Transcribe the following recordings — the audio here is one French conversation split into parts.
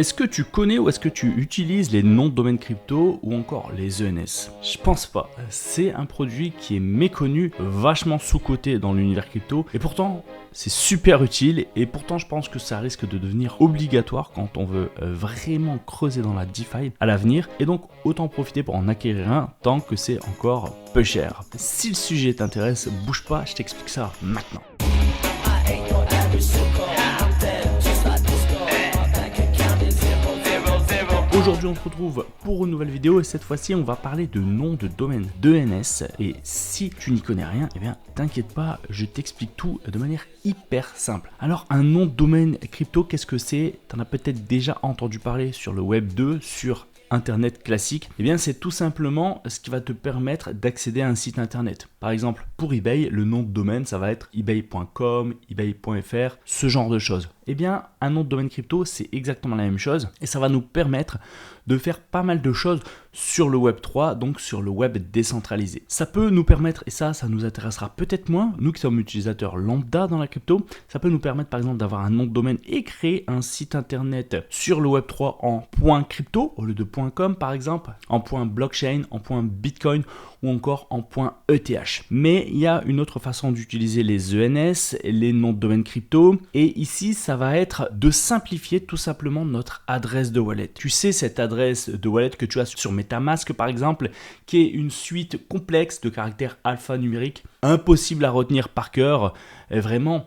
Est-ce que tu connais ou est-ce que tu utilises les noms de domaine crypto ou encore les ENS? Je pense pas. C'est un produit qui est méconnu, vachement sous-coté dans l'univers crypto et pourtant c'est super utile et pourtant je pense que ça risque de devenir obligatoire quand on veut vraiment creuser dans la DeFi à l'avenir et donc autant profiter pour en acquérir un tant que c'est encore peu cher. Si le sujet t'intéresse, bouge pas, je t'explique ça maintenant. Aujourd'hui on se retrouve pour une nouvelle vidéo et cette fois-ci on va parler de nom de domaine d'ENS et si tu n'y connais rien, eh bien t'inquiète pas, je t'explique tout de manière hyper simple. Alors un nom de domaine crypto, qu'est-ce que c'est? T'en as peut-être déjà entendu parler sur le web 2, sur Internet classique, eh bien c'est tout simplement ce qui va te permettre d'accéder à un site internet. Par exemple, pour eBay, le nom de domaine, ça va être ebay.com, ebay.fr, ce genre de choses. Eh bien, un nom de domaine crypto, c'est exactement la même chose et ça va nous permettre de faire pas mal de choses sur le Web 3, donc sur le web décentralisé. Ça peut nous permettre, et ça nous intéressera peut-être moins, nous qui sommes utilisateurs lambda dans la crypto, ça peut nous permettre par exemple d'avoir un nom de domaine et créer un site internet sur le Web 3 en .crypto au lieu de .com par exemple, en .blockchain, en .bitcoin ou encore en .eth. Mais il y a une autre façon d'utiliser les ENS, les noms de domaine crypto, et ici ça va être de simplifier tout simplement notre adresse de wallet. Tu sais, cette adresse de wallet que tu as sur MetaMask par exemple, qui est une suite complexe de caractères alphanumériques, impossible à retenir par cœur, vraiment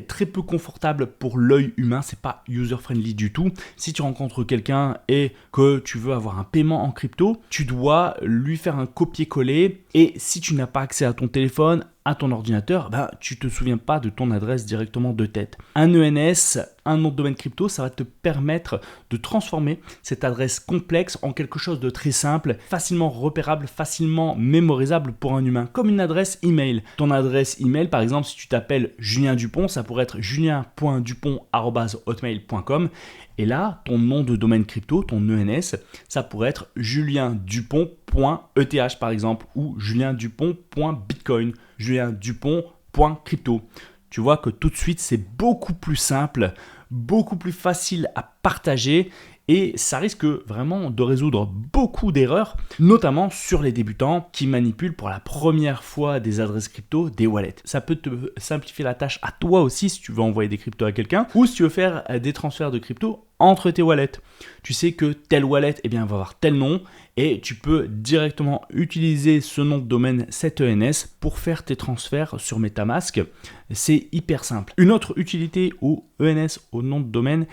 très peu confortable pour l'œil humain, c'est pas user-friendly du tout. Si tu rencontres quelqu'un et que tu veux avoir un paiement en crypto, tu dois lui faire un copier-coller et si tu n'as pas accès à ton téléphone, à ton ordinateur, tu te souviens pas de ton adresse directement de tête. Un ENS, un nom de domaine crypto, ça va te permettre de transformer cette adresse complexe en quelque chose de très simple, facilement repérable, facilement mémorisable pour un humain, comme une adresse email. Ton adresse email, par exemple, si tu t'appelles Julien Dupont, ça pourrait être julien.dupont@hotmail.com. Et là, ton nom de domaine crypto, ton ENS, ça pourrait être juliendupont.eth par exemple, ou juliendupont.bitcoin, juliendupont.crypto. Tu vois que tout de suite, c'est beaucoup plus simple, beaucoup plus facile à partager et ça risque vraiment de résoudre beaucoup d'erreurs, notamment sur les débutants qui manipulent pour la première fois des adresses crypto, des wallets. Ça peut te simplifier la tâche à toi aussi si tu veux envoyer des cryptos à quelqu'un ou si tu veux faire des transferts de crypto entre tes wallets. Tu sais que tel wallet va avoir tel nom et tu peux directement utiliser ce nom de domaine, cet ENS, pour faire tes transferts sur MetaMask. C'est hyper simple. Une autre utilité au ENS, au nom de domaine,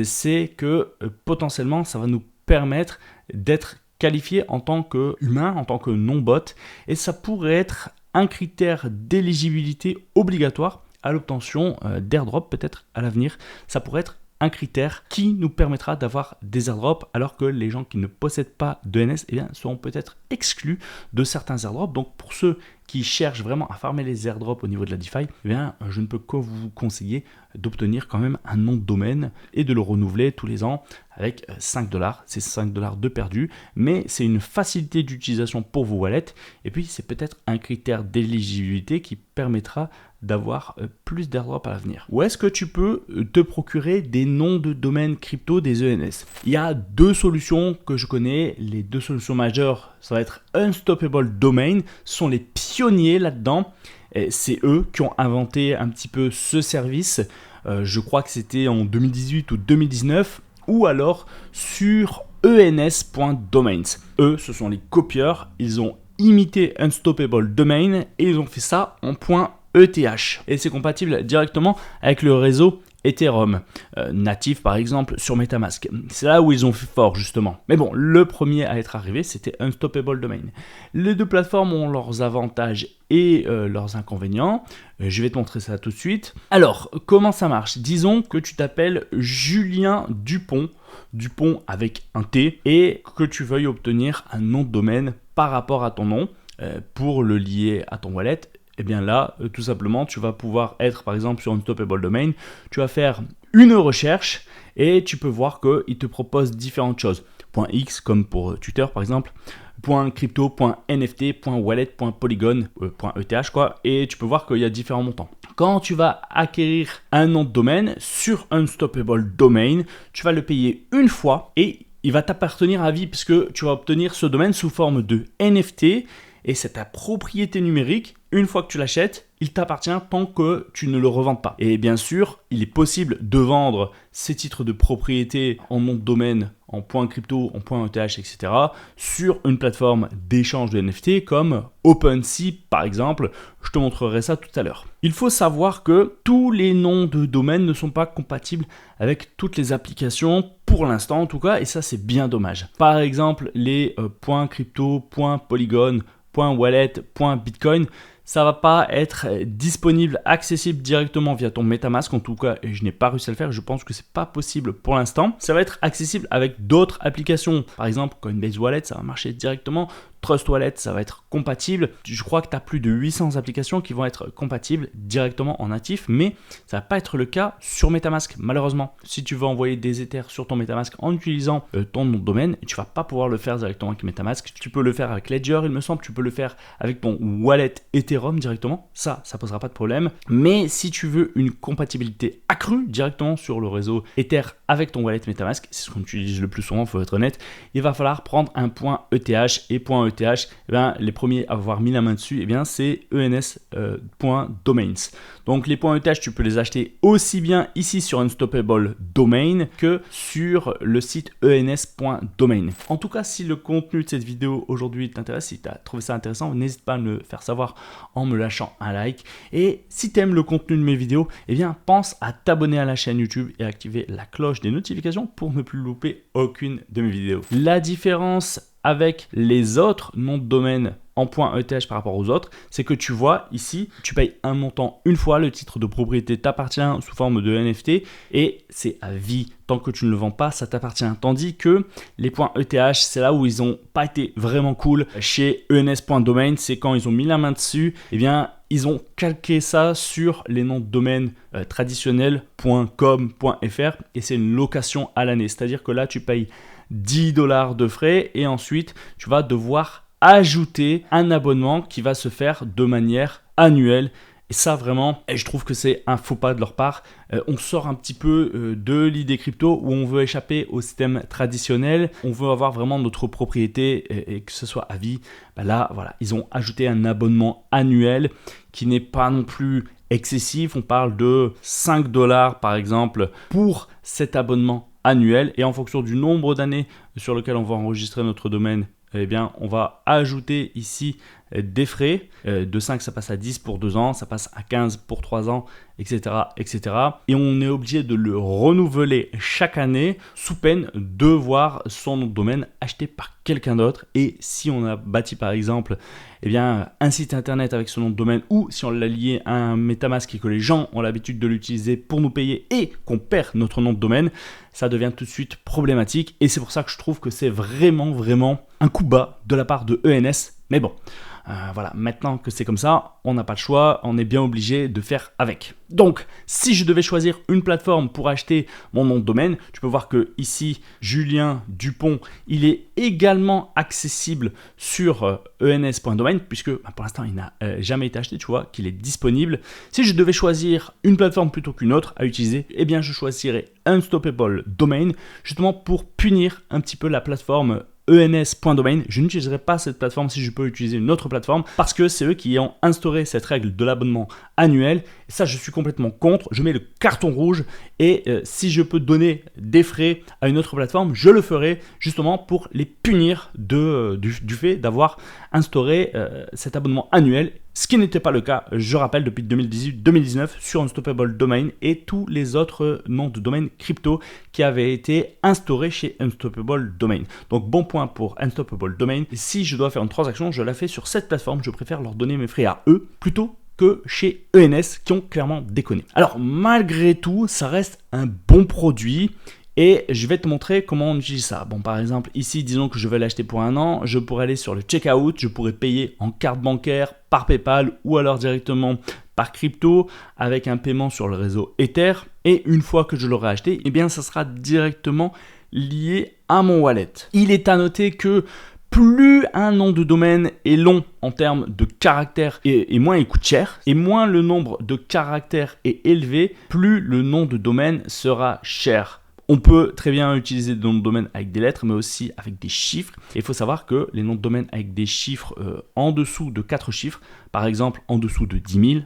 c'est que potentiellement ça va nous permettre d'être qualifié en tant qu'humain, en tant que non-bot et ça pourrait être un critère d'éligibilité obligatoire à l'obtention d'airdrop peut-être à l'avenir. Ça pourrait être un critère qui nous permettra d'avoir des airdrops alors que les gens qui ne possèdent pas d'ENS seront peut-être exclus de certains airdrops. Donc pour ceux qui cherchent vraiment à farmer les airdrops au niveau de la DeFi, je ne peux que vous conseiller d'obtenir quand même un nom de domaine et de le renouveler tous les ans avec 5$. C'est 5$ de perdu, mais c'est une facilité d'utilisation pour vos wallets et puis c'est peut-être un critère d'éligibilité qui permettra d'avoir plus d'airdrops à l'avenir. Où est-ce que tu peux te procurer des noms de domaine crypto, des ENS? Il y a deux solutions que je connais. Les deux solutions majeures, ça va être Unstoppable Domain, sont les pionniers là-dedans. C'est eux qui ont inventé un petit peu ce service. Je crois que c'était en 2018 ou 2019. Ou alors sur ens.domains. Eux, ce sont les copieurs. Ils ont imité Unstoppable Domain et ils ont fait ça en .eth. Et c'est compatible directement avec le réseau Ethereum, natif par exemple sur MetaMask. C'est là où ils ont fait fort justement. Mais bon, le premier à être arrivé, c'était Unstoppable Domain. Les deux plateformes ont leurs avantages et leurs inconvénients. Je vais te montrer ça tout de suite. Alors, comment ça marche? Disons que tu t'appelles Julien Dupont, Dupont avec un T, et que tu veuilles obtenir un nom de domaine par rapport à ton nom pour le lier à ton wallet. Eh bien là, tout simplement, tu vas pouvoir être par exemple sur Unstoppable Domain, tu vas faire une recherche et tu peux voir qu'il te propose différentes choses. .x comme pour Twitter par exemple, .crypto, .nft, .wallet, .polygon, .eth quoi, et tu peux voir qu'il y a différents montants. quand tu vas acquérir un nom de domaine sur Unstoppable Domain, tu vas le payer une fois et il va t'appartenir à vie puisque tu vas obtenir ce domaine sous forme de NFT et c'est ta propriété numérique. Une fois que tu l'achètes, il t'appartient tant que tu ne le revends pas. Et bien sûr, il est possible de vendre ces titres de propriété en nom de domaine, en .crypto, en .eth, etc. sur une plateforme d'échange de NFT comme OpenSea par exemple. Je te montrerai ça tout à l'heure. Il faut savoir que tous les noms de domaine ne sont pas compatibles avec toutes les applications pour l'instant en tout cas, et ça c'est bien dommage. Par exemple, les .crypto, .polygon, .wallet, .bitcoin, ça va pas être disponible, accessible directement via ton MetaMask. En tout cas, je n'ai pas réussi à le faire. Je pense que c'est pas possible pour l'instant. Ça va être accessible avec d'autres applications. Par exemple, Coinbase Wallet, ça va marcher directement. Trust Wallet, ça va être compatible. Je crois que tu as plus de 800 applications qui vont être compatibles directement en natif, mais ça va pas être le cas sur MetaMask, malheureusement. Si tu veux envoyer des Ethers sur ton MetaMask en utilisant ton nom de domaine, tu vas pas pouvoir le faire directement avec MetaMask. Tu peux le faire avec Ledger, il me semble. Tu peux le faire avec ton wallet Ethereum directement. Ça posera pas de problème. Mais si tu veux une compatibilité accrue directement sur le réseau Ether avec ton wallet MetaMask, c'est ce qu'on utilise le plus souvent, il faut être honnête, il va falloir prendre un .eth et .eth. Eh bien, les premiers à avoir mis la main dessus, eh bien, c'est ens.domains. Donc les .eth, tu peux les acheter aussi bien ici sur Unstoppable Domain que sur le site ens.domain. En tout cas, si le contenu de cette vidéo aujourd'hui t'intéresse, si tu as trouvé ça intéressant, n'hésite pas à me le faire savoir en me lâchant un like. Et si tu aimes le contenu de mes vidéos, eh bien, pense à t'abonner à la chaîne YouTube et activer la cloche des notifications pour ne plus louper aucune de mes vidéos. La différence avec les autres noms de domaine en .eth par rapport aux autres, c'est que tu vois ici, tu payes un montant une fois, le titre de propriété t'appartient sous forme de NFT et c'est à vie. Tant que tu ne le vends pas, ça t'appartient. Tandis que les .eth, c'est là où ils n'ont pas été vraiment cool. Chez ens.domain, c'est quand ils ont mis la main dessus, eh bien, ils ont calqué ça sur les noms de domaine traditionnels .com, .fr et c'est une location à l'année. C'est-à-dire que là, tu payes $10 de frais et ensuite tu vas devoir ajouter un abonnement qui va se faire de manière annuelle. Et ça vraiment, et je trouve que c'est un faux pas de leur part. On sort un petit peu de l'idée crypto où on veut échapper au système traditionnel. On veut avoir vraiment notre propriété et que ce soit à vie. Ben là, voilà, ils ont ajouté un abonnement annuel qui n'est pas non plus excessif. On parle de $5 par exemple pour cet abonnement annuel. Et en fonction du nombre d'années sur lequel on va enregistrer notre domaine, eh bien, on va ajouter ici des frais. De 5, ça passe à 10 pour 2 ans, ça passe à 15 pour 3 ans, etc., etc. Et on est obligé de le renouveler chaque année sous peine de voir son nom de domaine acheté par quelqu'un d'autre. Et si on a bâti par exemple eh bien, un site internet avec son nom de domaine ou si on l'a lié à un MetaMask et que les gens ont l'habitude de l'utiliser pour nous payer et qu'on perd notre nom de domaine, ça devient tout de suite problématique. Et c'est pour ça que je trouve que c'est vraiment un coup bas de la part de ENS. Mais bon, voilà, maintenant que c'est comme ça, on n'a pas le choix, on est bien obligé de faire avec. Donc, si je devais choisir une plateforme pour acheter mon nom de domaine, tu peux voir que ici, Julien Dupont, il est également accessible sur ens.domain, puisque pour l'instant, il n'a jamais été acheté, tu vois, qu'il est disponible. Si je devais choisir une plateforme plutôt qu'une autre à utiliser, eh bien, je choisirais Unstoppable Domain, justement pour punir un petit peu la plateforme ens.domain. Je n'utiliserai pas cette plateforme si je peux utiliser une autre plateforme parce que c'est eux qui ont instauré cette règle de l'abonnement annuel. Et ça, je suis complètement contre. Je mets le carton rouge et si je peux donner des frais à une autre plateforme, je le ferai justement pour les punir du fait d'avoir instauré cet abonnement annuel. Ce qui n'était pas le cas, je rappelle, depuis 2018-2019 sur Unstoppable Domain et tous les autres noms de domaine crypto qui avaient été instaurés chez Unstoppable Domain. Donc bon point pour Unstoppable Domain. Et si je dois faire une transaction, je la fais sur cette plateforme. Je préfère leur donner mes frais à eux plutôt que chez ENS qui ont clairement déconné. Alors malgré tout, ça reste un bon produit. Et je vais te montrer comment on utilise ça. Bon, par exemple, ici, disons que je vais l'acheter pour 1 an. Je pourrais aller sur le checkout. Je pourrais payer en carte bancaire, par PayPal ou alors directement par crypto avec un paiement sur le réseau Ether. Et une fois que je l'aurai acheté, eh bien, ça sera directement lié à mon wallet. Il est à noter que Plus un nom de domaine est long en termes de caractères et moins il coûte cher, et moins le nombre de caractères est élevé, plus le nom de domaine sera cher. On peut très bien utiliser des noms de domaine avec des lettres, mais aussi avec des chiffres. Et il faut savoir que les noms de domaine avec des chiffres en dessous de 4 chiffres, par exemple en dessous de 10 000,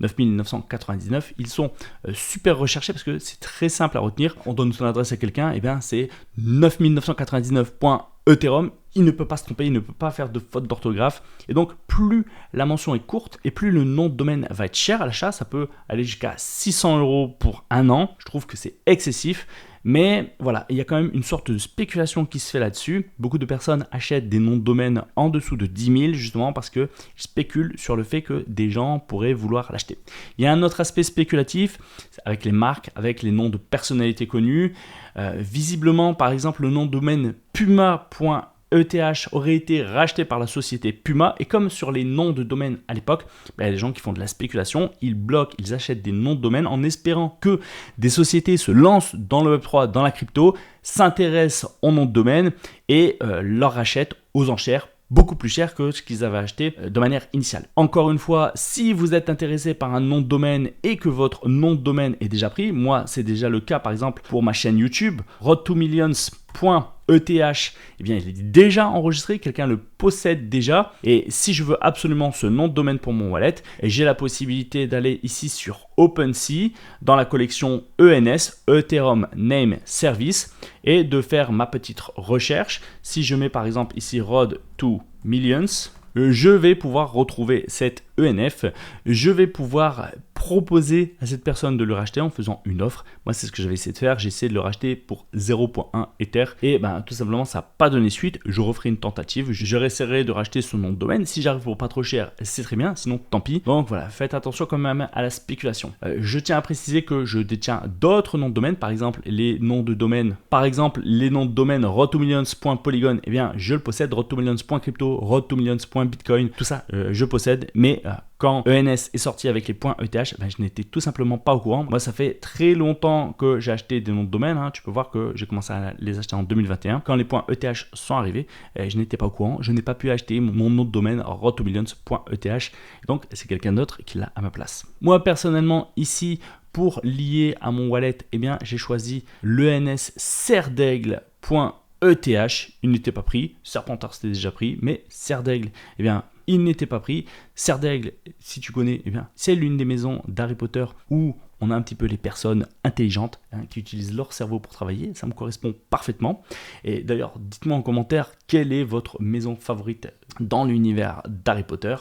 9 999, ils sont super recherchés parce que c'est très simple à retenir. On donne son adresse à quelqu'un, et bien c'est 9999.ethereum. Il ne peut pas se tromper, il ne peut pas faire de faute d'orthographe. Et donc, plus la mention est courte et plus le nom de domaine va être cher à l'achat. Ça peut aller jusqu'à 600 € pour un an. Je trouve que c'est excessif. Mais voilà, il y a quand même une sorte de spéculation qui se fait là-dessus. Beaucoup de personnes achètent des noms de domaine en dessous de 10 000 justement parce qu'ils spéculent sur le fait que des gens pourraient vouloir l'acheter. Il y a un autre aspect spéculatif avec les marques, avec les noms de personnalités connues. Visiblement, par exemple, le nom de domaine puma.eth aurait été racheté par la société Puma, et comme sur les noms de domaine à l'époque, il y a des gens qui font de la spéculation, ils bloquent, ils achètent des noms de domaine en espérant que des sociétés se lancent dans le Web3, dans la crypto, s'intéressent aux noms de domaine et leur rachètent aux enchères beaucoup plus cher que ce qu'ils avaient acheté de manière initiale. Encore une fois, si vous êtes intéressé par un nom de domaine et que votre nom de domaine est déjà pris, moi c'est déjà le cas par exemple pour ma chaîne YouTube, road2millions.eth, eh bien il est déjà enregistré, quelqu'un le possède déjà, et si je veux absolument ce nom de domaine pour mon wallet, j'ai la possibilité d'aller ici sur OpenSea dans la collection ENS, Ethereum Name Service, et de faire ma petite recherche. Si je mets par exemple ici road2millions, je vais pouvoir retrouver cet ENF, je vais pouvoir proposer à cette personne de le racheter en faisant une offre. Moi, c'est ce que j'avais essayé de faire, j'ai essayé de le racheter pour 0.1 Ether et tout simplement, ça n'a pas donné suite. Je referai une tentative, je réessayerai de racheter son nom de domaine. Si j'arrive pour pas trop cher, c'est très bien, sinon tant pis. Donc voilà, faites attention quand même à la spéculation. Je tiens à préciser que je détiens d'autres noms de domaine, par exemple les noms de domaine, road2millions.polygon, eh bien je le possède, road2millions.crypto, road2millions.bitcoin, tout ça je possède, mais quand ENS est sorti avec les points ETH, je n'étais tout simplement pas au courant. Moi, ça fait très longtemps que j'ai acheté des noms de domaine. Tu peux voir que j'ai commencé à les acheter en 2021. Quand les points ETH sont arrivés, je n'étais pas au courant. Je n'ai pas pu acheter mon nom de domaine road2millions.eth. Donc, c'est quelqu'un d'autre qui l'a à ma place. Moi, personnellement, ici, pour lier à mon wallet, j'ai choisi l'ENS Serdaigle.eth. Il n'était pas pris. Serpentard, c'était déjà pris. Mais Serdaigle, il n'était pas pris. Serdaigle, si tu connais, c'est l'une des maisons d'Harry Potter où on a un petit peu les personnes intelligentes qui utilisent leur cerveau pour travailler. Ça me correspond parfaitement. Et d'ailleurs, dites-moi en commentaire quelle est votre maison favorite dans l'univers d'Harry Potter.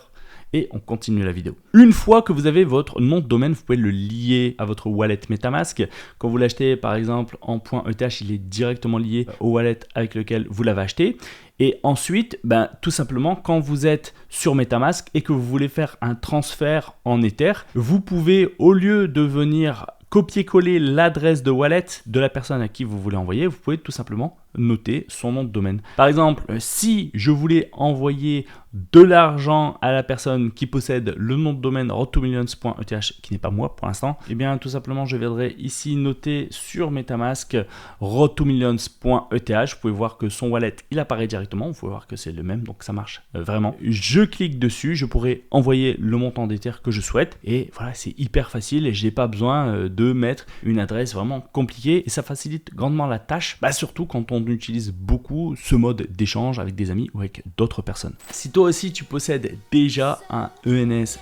Et on continue la vidéo. Une fois que vous avez votre nom de domaine, vous pouvez le lier à votre wallet MetaMask. Quand vous l'achetez par exemple en .eth, il est directement lié au wallet avec lequel vous l'avez acheté. Et ensuite, tout simplement, quand vous êtes sur MetaMask et que vous voulez faire un transfert en Ether, vous pouvez, au lieu de venir copier-coller l'adresse de wallet de la personne à qui vous voulez envoyer, vous pouvez tout simplement noter son nom de domaine. Par exemple, si je voulais envoyer de l'argent à la personne qui possède le nom de domaine road2millions.eth, qui n'est pas moi pour l'instant, tout simplement je viendrai ici noter sur MetaMask road2millions.eth. Vous pouvez voir que son wallet il apparaît directement, vous pouvez voir que c'est le même, donc ça marche vraiment. Je clique dessus, je pourrai envoyer le montant d'Ether que je souhaite, et voilà, c'est hyper facile et j'ai pas besoin de mettre une adresse vraiment compliquée, et ça facilite grandement la tâche, surtout quand on utilise beaucoup ce mode d'échange avec des amis ou avec d'autres personnes. Si toi aussi tu possèdes déjà un ENS,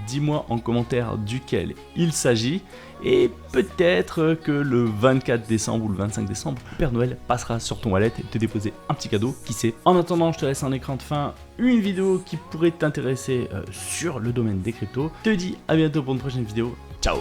dis-moi en commentaire duquel il s'agit, et peut-être que le 24 décembre ou le 25 décembre, le Père Noël passera sur ton wallet et te déposer un petit cadeau, qui sait. En attendant, je te laisse en écran de fin une vidéo qui pourrait t'intéresser sur le domaine des cryptos. Je te dis à bientôt pour une prochaine vidéo. Ciao!